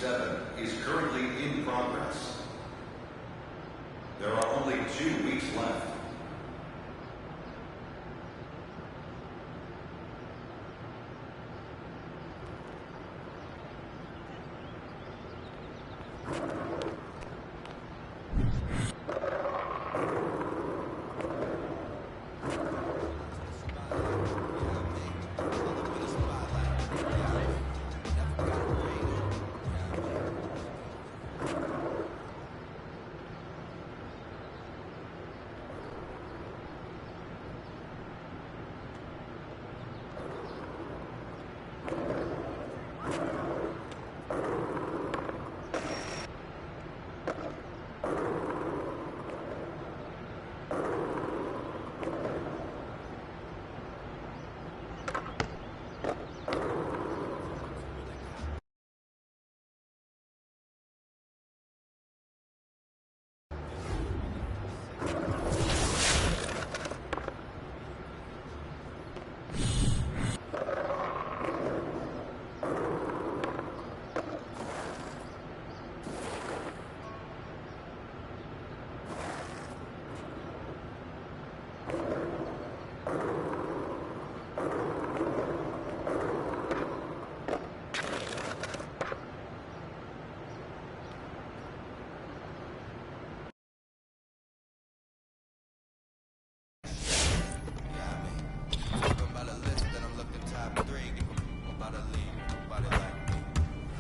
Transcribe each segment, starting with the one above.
7 is currently in progress. There are only 2 weeks left.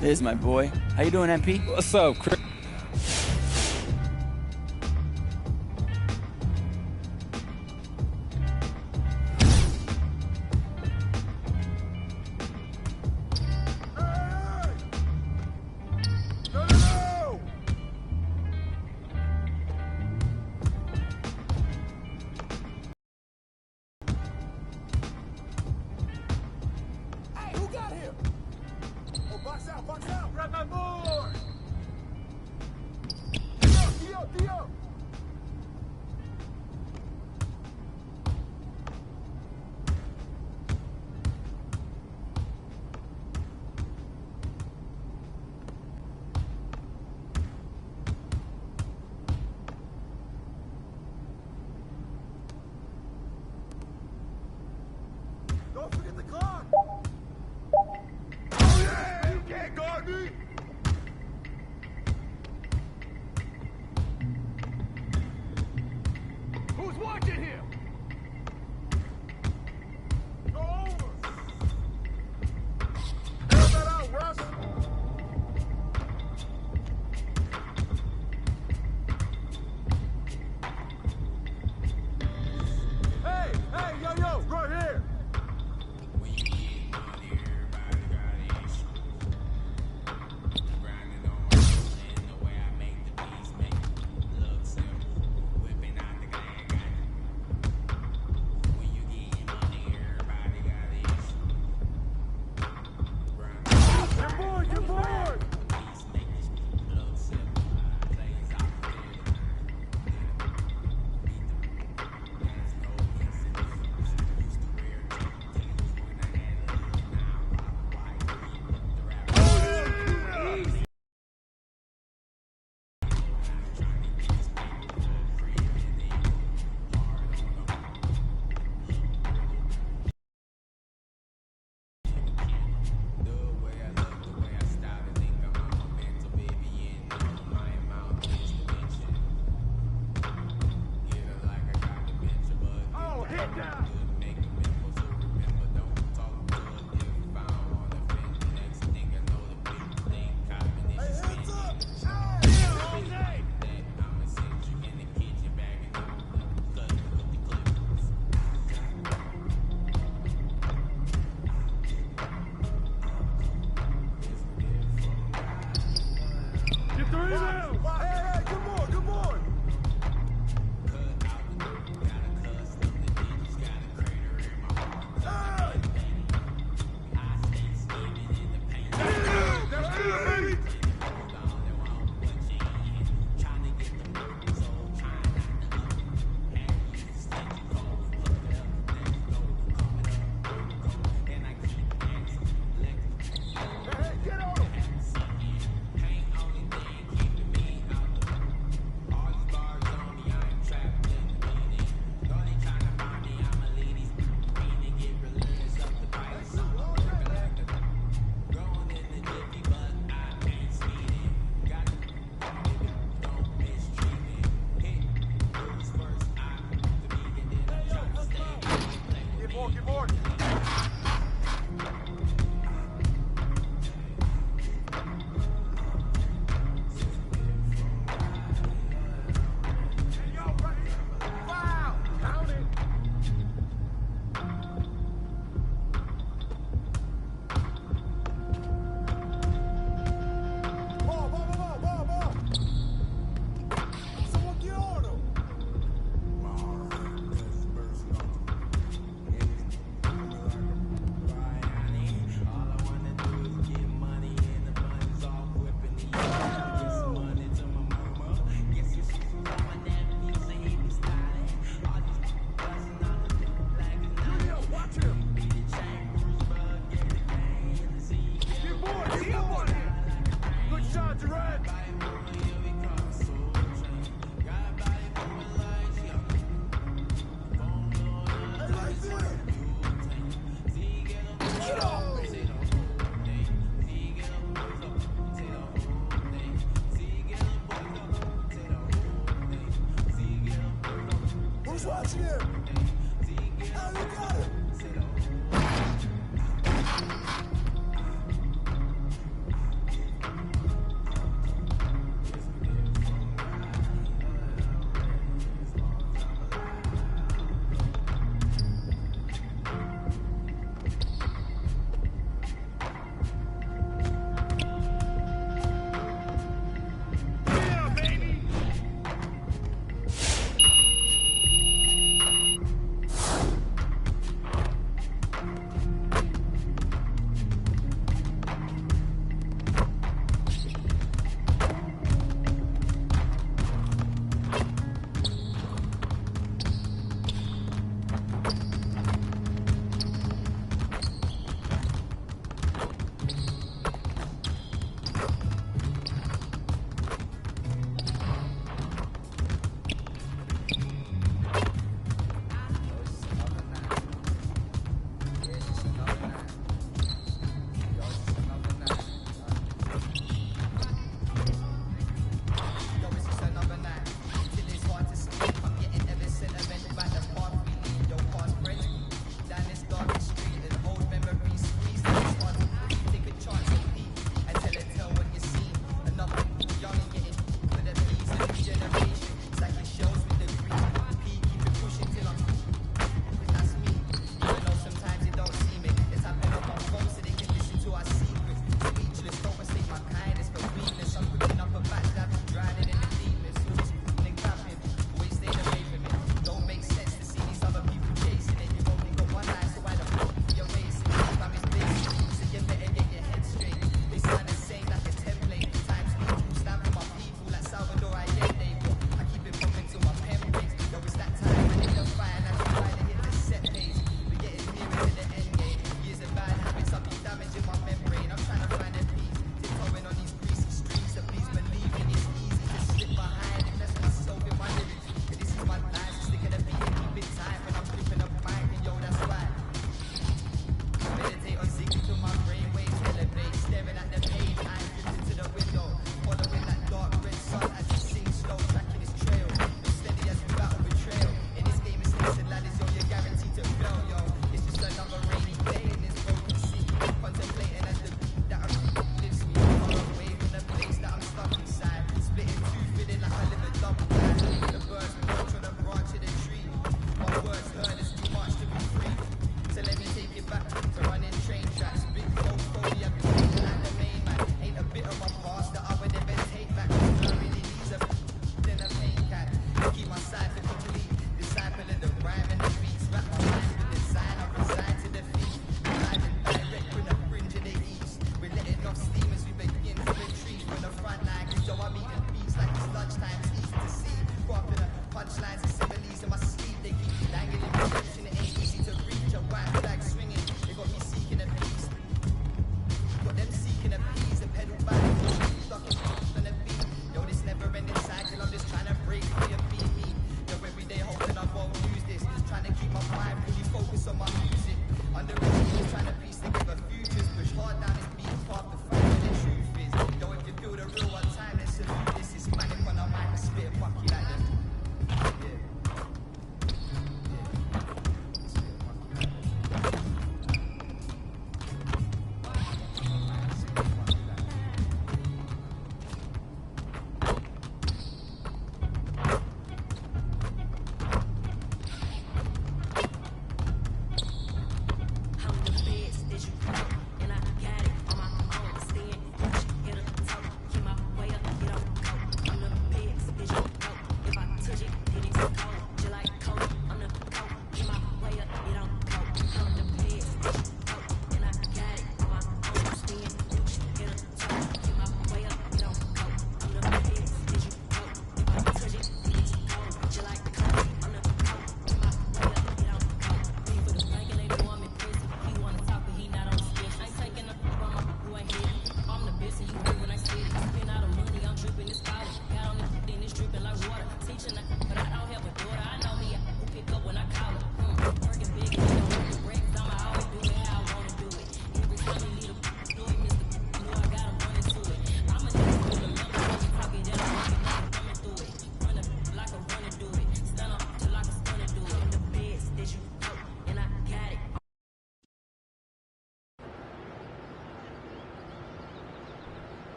There's my boy. How you doing, MP? What's up, Chris? Don't forget the clock! Oh yeah! You can't guard me!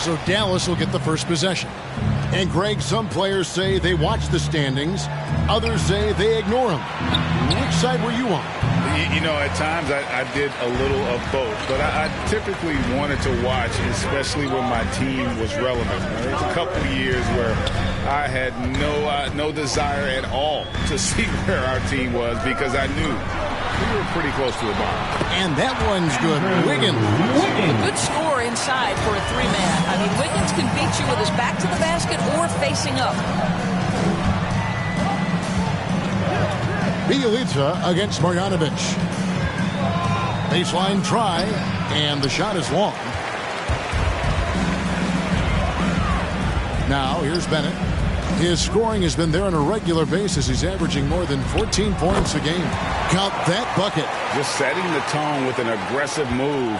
So Dallas will get the first possession. And Greg, some players say they watch the standings. Others say they ignore them. Which side were you on? You know, at times I did a little of both, but I typically wanted to watch, especially when my team was relevant. There was a couple of years where I had no desire at all to see where our team was because I knew we were pretty close to the bottom. And that one's good. Wiggins. A good score inside for a three-man. I mean, Wiggins can beat you with his back to the basket or facing up. Bielitsa against Marjanovic. Baseline try, and the shot is long. Now, here's Bennett. His scoring has been there on a regular basis. He's averaging more than 14 points a game. Count that bucket. Just setting the tone with an aggressive move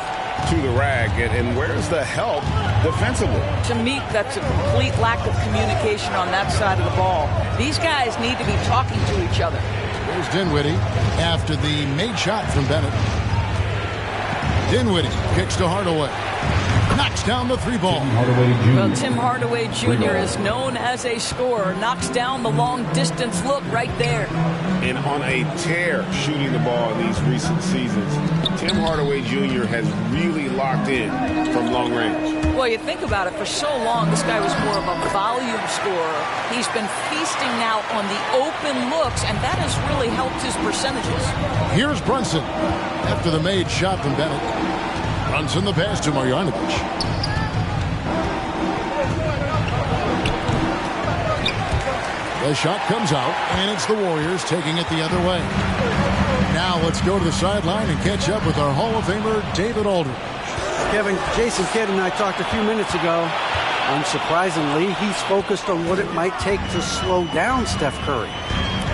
to the rack. And where's the help defensively? To me, that's a complete lack of communication on that side of the ball. These guys need to be talking to each other. There's Dinwiddie after the made shot from Bennett. Dinwiddie kicks to Hardaway. Knocks down the three ball. Well, Tim Hardaway Jr. is known as a scorer. Knocks down the long distance look right there. And on a tear shooting the ball in these recent seasons. Tim Hardaway Jr. has really locked in from long range. Well, you think about it, for so long, this guy was more of a volume scorer. He's been feasting now on the open looks, and that has really helped his percentages. Here's Brunson after the made shot from Bennett. Brunson the pass to Marjanovic. The shot comes out, and it's the Warriors taking it the other way. Now let's go to the sideline and catch up with our Hall of Famer, David Aldridge. Kevin, Jason Kidd and I talked a few minutes ago. Unsurprisingly, he's focused on what it might take to slow down Steph Curry.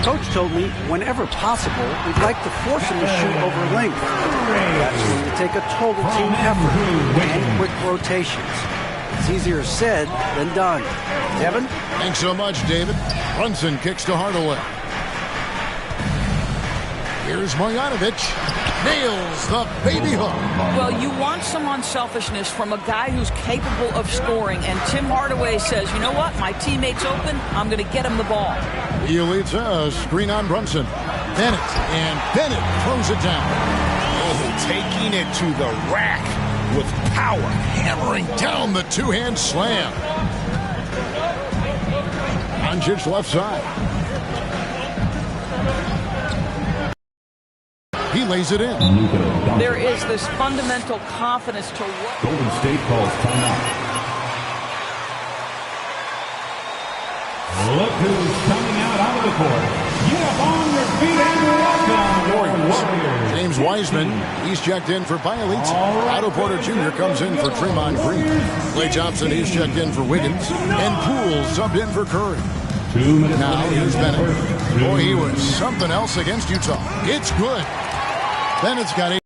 Coach told me whenever possible, we'd like to force him to shoot over length. That's going to take a total team effort and quick rotations. It's easier said than done. Kevin? Thanks so much, David. Brunson kicks to Hardaway. Here's Marjanovic. Nails the baby hook. Well, you want some unselfishness from a guy who's capable of scoring, and Tim Hardaway says, you know what, my teammate's open, I'm going to get him the ball. Bielitsa, screen on Brunson. Bennett, and Bennett throws it down. Oh, taking it to the rack with power. Hammering down the two-hand slam. Doncic left side. He lays it in. There is this fundamental confidence to what Golden State calls timeout. Look who's coming out of the court. Get up on your feet and welcome Warriors. James Wiseman, he's checked in for Bielitsa. Otto Porter Jr. comes in for Draymond Green. Klay Thompson, he's checked in for Wiggins. And Poole subbed in for Curry. 2 minutes. Now here's Bennett. Boy, he was something else against Utah. It's good. Bennett's got 8.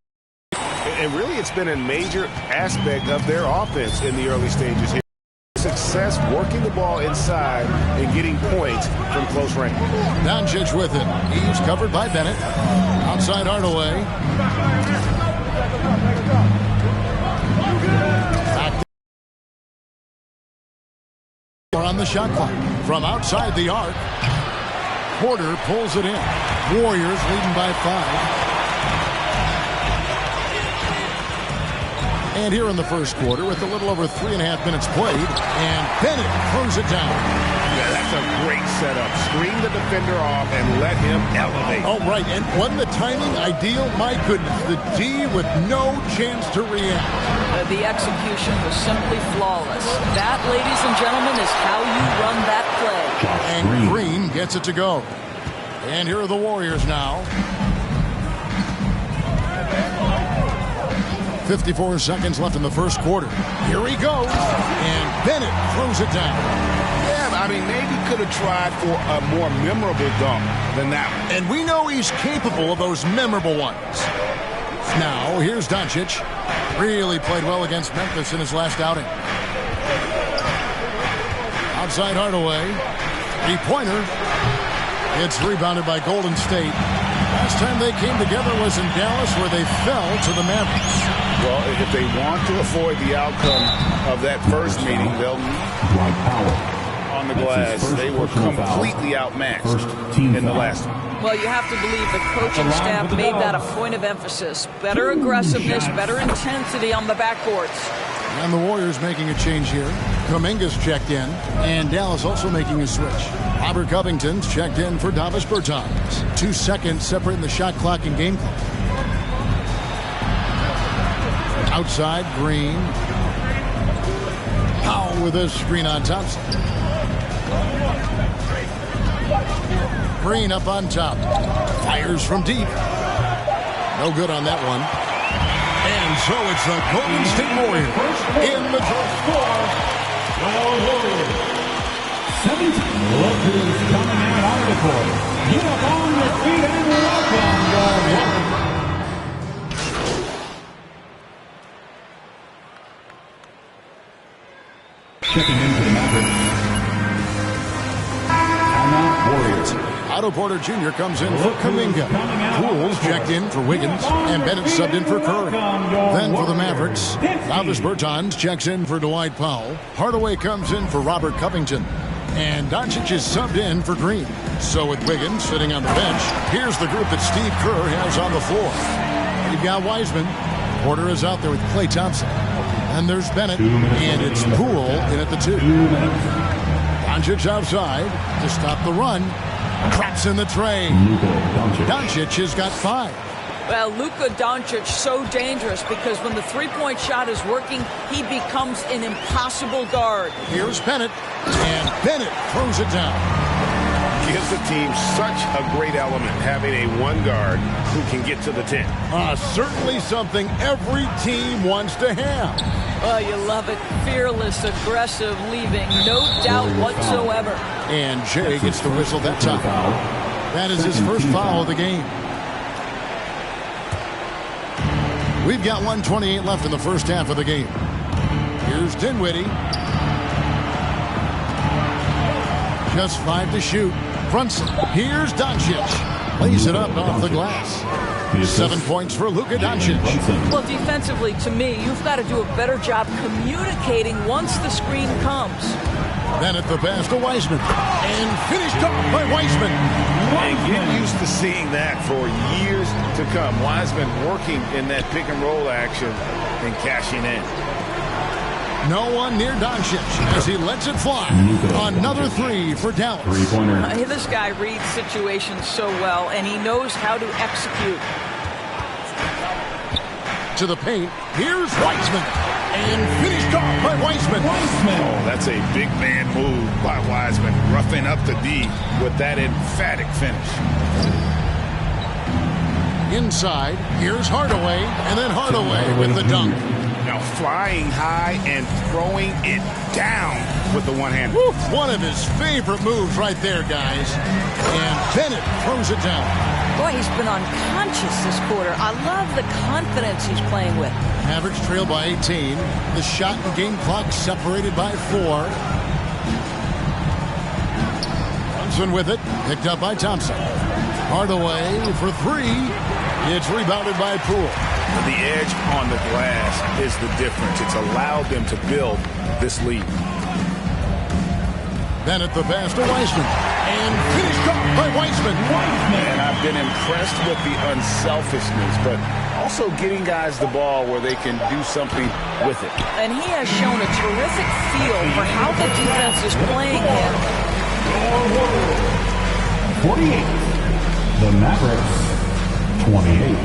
And really, it's been a major aspect of their offense in the early stages here. Success working the ball inside and getting points from close range. Doncic with it. He's covered by Bennett. Outside Hardaway. Back on the shot clock. From outside the arc. Porter pulls it in. Warriors leading by 5. And here in the first quarter, with a little over 3.5 minutes played, and Bennett throws it down. Yeah, that's a great setup. Screen the defender off and let him elevate. Oh, right. And when the timing ideal, my goodness, the D with no chance to react. the execution was simply flawless. That, ladies and gentlemen, is how you run that play. And Green gets it to go. And here are the Warriors now. 54 seconds left in the first quarter. Here he goes. And Bennett throws it down. Yeah, I mean, maybe could have tried for a more memorable dunk than that one. And we know he's capable of those memorable ones. Now, here's Doncic. Really played well against Memphis in his last outing. Outside Hardaway. Three-pointer. It's rebounded by Golden State. Last time they came together was in Dallas, where they fell to the Mavericks. Well, if they want to avoid the outcome of that first meeting, they'll on the glass. They were completely outmatched in the last one. Well, you have to believe the coaching staff made that a point of emphasis. Better aggressiveness, better intensity on the backboards. And the Warriors making a change here. Kuminga's checked in, and Dallas also making a switch. Robert Covington's checked in for Davis Bertans. 2 seconds separating the shot clock and game clock. Outside, Green. Powell with a screen on Thompson. Green up on top. Fires from deep. No good on that one. so it's the Golden State Warriors in the tournament. Score, the Warriors. 17 lookers coming out on the court. Get up on your feet and welcome the Warriors. Checking into the Mavericks. Timeout, Warriors. Otto Porter Jr. comes in for Kuminga. Pools checked in for Wiggins, and Bennett subbed in for Curry. Then for the Mavericks, Davis Bertans checks in for Dwight Powell. Hardaway comes in for Robert Covington. And Doncic is subbed in for Green. So with Wiggins sitting on the bench, here's the group that Steve Kerr has on the floor. You've got Wiseman. Porter is out there with Klay Thompson. And there's Bennett, and it's Poole in at the 2. Doncic outside to stop the run. Traps in the tray. Doncic has got 5. Well, Luka Doncic so dangerous because when the three-point shot is working, he becomes an impossible guard. Here's Bennett, and Bennett throws it down. Gives the team such a great element having a one guard who can get to the 10. Certainly something every team wants to have. Oh, you love it. Fearless, aggressive, leaving no doubt whatsoever. And Jay gets the whistle that time. That is his first foul of the game. We've got 1:28 left in the first half of the game. Here's Dinwiddie. Just 5 to shoot. Brunson. Here's Doncic. Lays it up off the glass. 7 points for Luka Doncic. Well, defensively, to me, you've got to do a better job communicating once the screen comes. Bennett the pass to Wiseman. And finished off by Wiseman. And get used to seeing that for years to come. Wiseman working in that pick and roll action and cashing in. No one near Doncic as he lets it fly. Another 3 for Dallas. This guy reads situations so well, and he knows how to execute. To the paint. Here's Wiseman. And finished off by Wiseman. Oh, that's a big man move by Wiseman. Roughing up the D with that emphatic finish. Inside. Here's Hardaway. And then Hardaway with the dunk. Now flying high and throwing it down with the one hand. One of his favorite moves right there, guys. And Bennett throws it down. Boy, he's been unconscious this quarter. I love the confidence he's playing with. Average trail by 18. The shot and game clock separated by 4. Thompson with it. Picked up by Thompson. Hardaway for 3. It's rebounded by Poole. The edge on the glass is the difference. It's allowed them to build this lead. Bennett the pass to Wiseman. And finished off by Wiseman. And I've been impressed with the unselfishness, but also getting guys the ball where they can do something with it. And he has shown a terrific feel for how the defense is playing him. 48. The Mavericks, 28.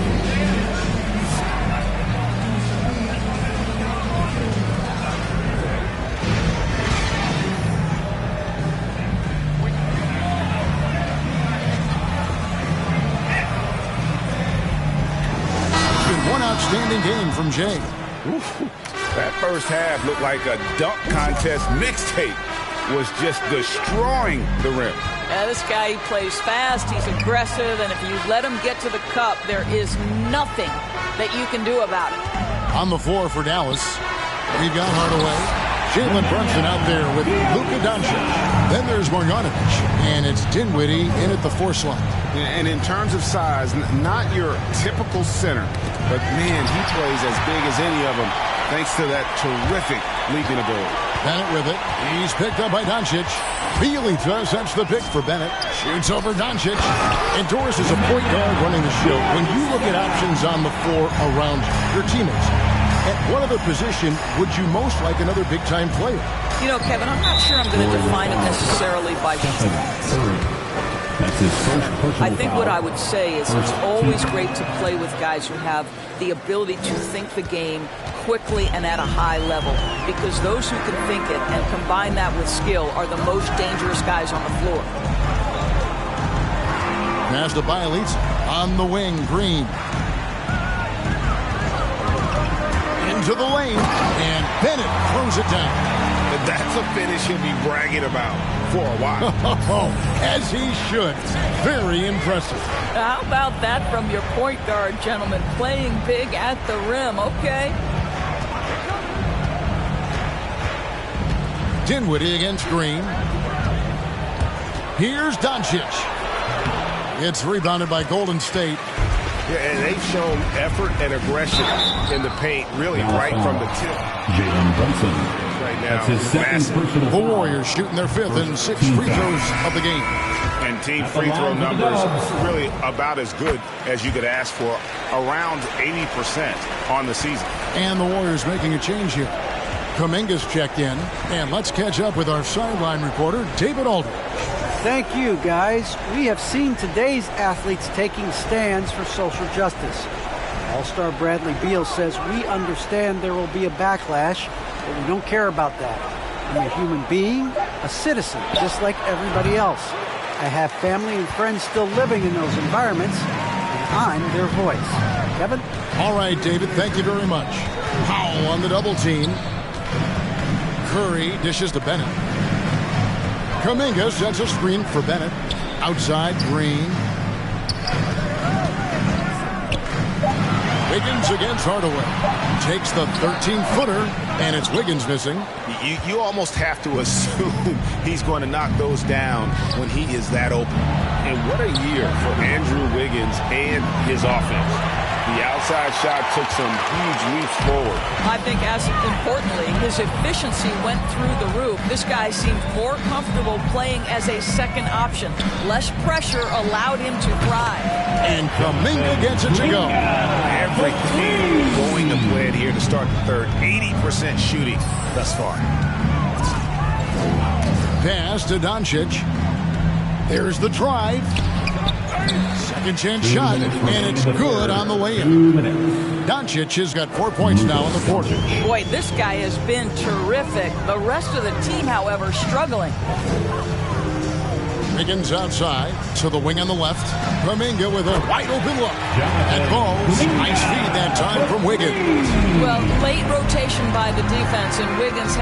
Outstanding game from Jay. That first half looked like a dunk contest mixtape. Was just destroying the rim. This guy, he plays fast, he's aggressive, and if you let him get to the cup, there is nothing that you can do about it. On the floor for Dallas, we've got Hardaway. Jalen Brunson out there with Luka Doncic. Then there's Marjanovic, and it's Dinwiddie in at the 4 slot. And in terms of size, not your typical center, but man, he plays as big as any of them thanks to that terrific leaping ability. Bennett with it. He's picked up by Doncic. Bielitsa sets the pick for Bennett. Shoots over Doncic. And Doris is a point guard running the show. When you look at options on the floor around your teammates, at what other position would you most like another big-time player? You know, Kevin, I'm not sure I'm going to define it necessarily by That's his first personal I think foul. what I would say is it's always great to play with guys who have the ability to think the game quickly and at a high level, because those who can think it and combine that with skill are the most dangerous guys on the floor. Pass to Bielitsa on the wing. Green. into the lane, and Bennett throws it down. That's a finish he'll be bragging about for a while. As he should. Very impressive. How about that from your point guard, gentlemen? Playing big at the rim. Okay. Dinwiddie against Green. Here's Doncic. It's rebounded by Golden State. Yeah, and they've shown effort and aggression in the paint, really right from the tip. Jalen Brunson. Right now, That's his second personal The foul. Warriors shooting their 5th and 6th free throws of the game. And team free throw numbers really about as good as you could ask for, around 80% on the season. And the Warriors making a change here. Kuminga's checked in. And let's catch up with our sideline reporter, David Aldridge. Thank you, guys. We have seen today's athletes taking stands for social justice. All-Star Bradley Beal says, "We understand there will be a backlash, but we don't care about that. I'm a human being, a citizen, just like everybody else. I have family and friends still living in those environments, and I'm their voice." Kevin? All right, David, thank you very much. Powell on the double team. Curry dishes to Bennett. Kuminga sets a screen for Bennett. Outside, Green. Wiggins against Hardaway. Takes the 13-footer, and it's Wiggins missing. You almost have to assume he's going to knock those down when he is that open. And what a year for Andrew Wiggins and his offense. The outside shot took some huge leaps forward. I think as importantly, his efficiency went through the roof. This guy seemed more comfortable playing as a second option. Less pressure allowed him to thrive. And Kuminga gets it to go. Everything going to plan here to start the third. 80% shooting thus far. Pass to Doncic. There's the drive. Second chance shot, and it's good on the layup. Doncic has got 4 points now in the quarter. Boy, this guy has been terrific. The rest of the team, however, struggling. Wiggins outside to the wing on the left. Kuminga with a wide open look. And Bowles, nice feed that time from Wiggins. Well, late rotation by the defense, and Wiggins